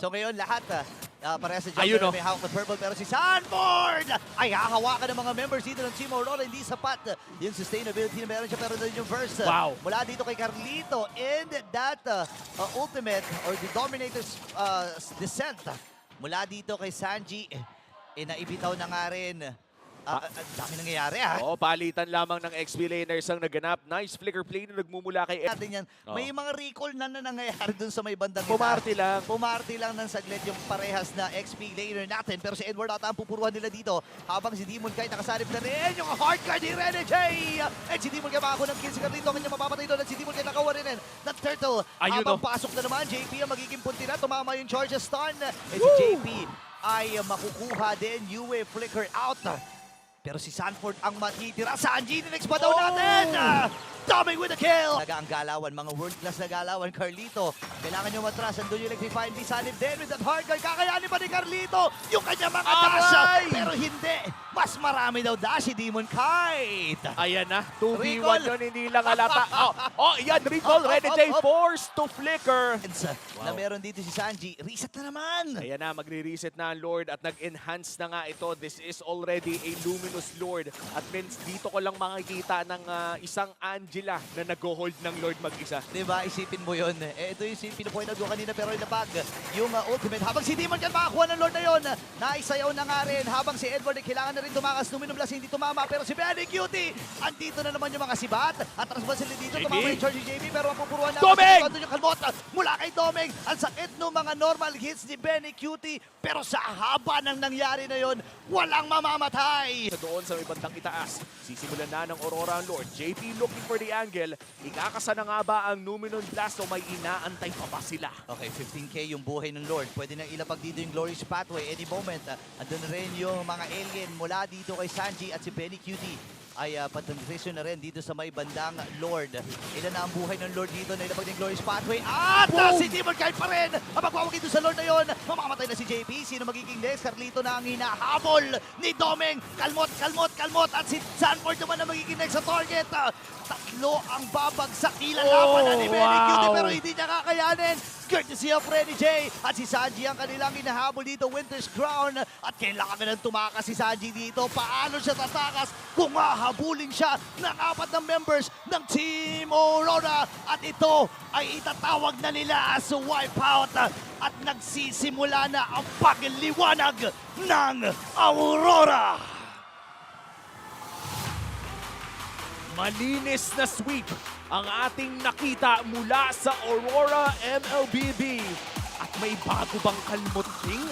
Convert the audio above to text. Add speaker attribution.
Speaker 1: So ngayon lahat, parehas sa
Speaker 2: Ayun,
Speaker 1: Joker
Speaker 2: oh.
Speaker 1: may hawak na purple pero si Sanford ay hahawakan ng mga members dito ng Team Aurora. Hindi sapat yung sustainability na meron siya pero doon yung verse
Speaker 2: Wow.
Speaker 1: mula dito kay Carlito and that ultimate or the Dominator's descent mula dito kay Sanji. Naibitaw na nga rin. Dami nangyayari
Speaker 2: Oo, palitan lamang ng XP laners ang naganap. Nice flicker play na nagmumula kay Ed.
Speaker 1: Natin yan. May mga recall na nangyayari dun sa may bandang
Speaker 2: Pumarty lang.
Speaker 1: Pumarty lang ng saglit yung parehas na XP laner natin. Pero si Edward ata ang pupuruhan nila dito. Habang si Demon Knight nakasalip na rin yung hard card ni Rene J. And si Demon Knight makako ng kill si Carlito. Kanya mapapatay doon. At si Demon Knight nakawa rin ng turtle.
Speaker 2: Ayun,
Speaker 1: Habang
Speaker 2: oh.
Speaker 1: pasok na naman, JP ang magiging punti na. Tumama yung charge stun. And si JP ay makukuha din. Yue flicker out. Pero si Sanford ang matitira. Sanji, next pa daw natin! Doming with a kill! Talaga ang galawan, mga world-class na galawan. Carlito, kailangan nyo matras. Andun yung electrifying Sanib din with that hard guard. Kakayanin pa ni Carlito yung kanya mga dash. Pero hindi. Mas marami daw dash si Demon Knight.
Speaker 2: Ayan na, 2v1
Speaker 1: Recall.
Speaker 2: yun, hindi lang halata. Yan, recall, Rene J forced to flicker.
Speaker 1: Na meron dito si Sanji. Reset na naman.
Speaker 2: Ayan na, magre-reset na ang Lord at nag-enhance na nga ito. This is already a Luminous Lord. At means dito ko lang makikita ng isang Angela na nag-hold ng Lord mag-isa.
Speaker 1: Diba? Isipin mo yun. Ito yung pinupoint out ko kanina pero inapag yung ultimate. Habang si Demon Knight makakuha ng Lord na yun, naisayaw na nga rin. Habang si Edward ay kailangan na rin tumakas. Luminum Blast hindi tumama pero si Benny Cutie, andito na naman yung mga sibat. Atras ba sila dito?
Speaker 2: JB?
Speaker 1: Tumama yung charge ni JB pero mapupuruan na.
Speaker 2: Domeng!
Speaker 1: Yung kalbot mula kay Domeng. Ang sakit ng mga normal hits ni Benny Cutie pero sa haba ng nangyari na yun, walang mamamatay.
Speaker 2: Doon sa may bandang itaas, sisimulan na ng Aurora ang Lord. JP looking for the angle. Ikakasa na nga ba ang Numenon Blast o may inaantay pa ba sila?
Speaker 1: Okay, 15k yung buhay ng Lord. Pwede nang ilapag dito yung Glorious Pathway any moment. Andun rin yung mga alien mula dito kay Sanji at si Benny Cutie ay patransition na rin dito sa may bandang Lord. Ilan na ang buhay ng Lord dito na ilapag ng Glorious Pathway. At si Demon Knight pa rin! Ang magwawag dito sa Lord na yun. Mamamatay na si JP. Sino magiging next? Carlito na ang hinahabol ni Domeng. Kalmot, kalmot, kalmot. At si Sanford naman ang magiging next sa target. Tatlo ang babagsak. Ilalaban na ni Benny Cutie pero hindi niya kakayanin. Courtesy of Rene J. At si Sanji ang kanilang hinahabol dito, Winter's Crown. At kailangan na tumakas si Sanji dito. Paano siya tatakas kung hahabulin siya ng 4 na members ng Team Aurora? At ito ay itatawag na nila as wipeout. At nagsisimula na ang pagliwanag ng Aurora.
Speaker 2: Malinis na sweep ang ating nakita mula sa Aurora MLBB. At may bago bang kalmot king?